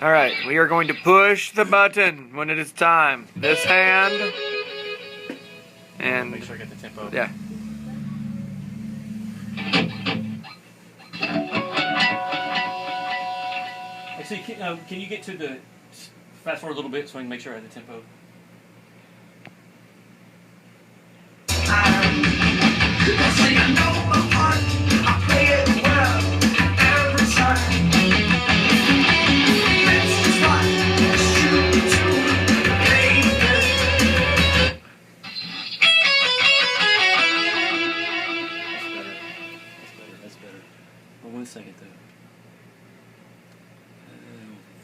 Alright, we are going to push the button when it is time. This hand. And make sure I get the tempo. yeah. Actually, can you get to the fast forward a little bit so I can make sure I have the tempo? That's better. Well, 1 second though.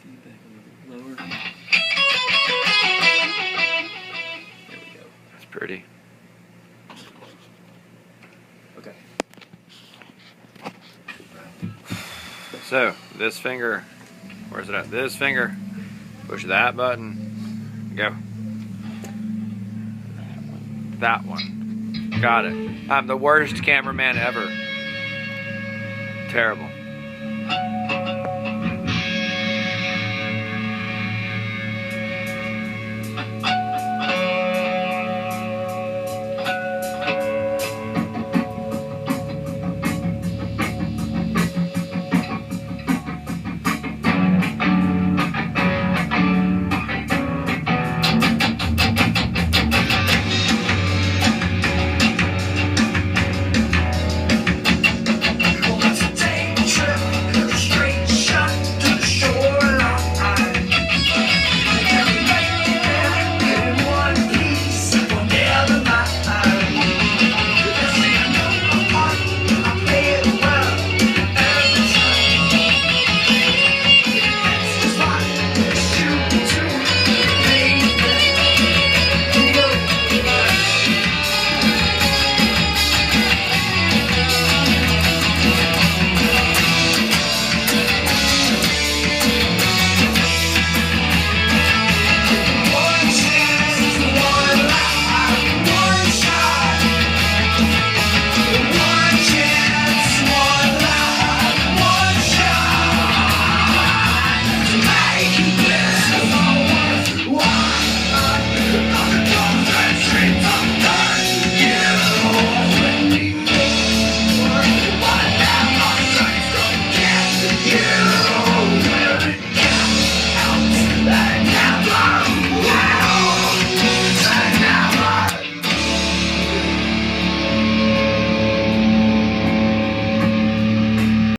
Feedback a little bit lower. There we go. That's pretty. Okay. So, this finger, where's it at? This finger, push that button, go. That one. Got it. I'm the worst cameraman ever. Terrible.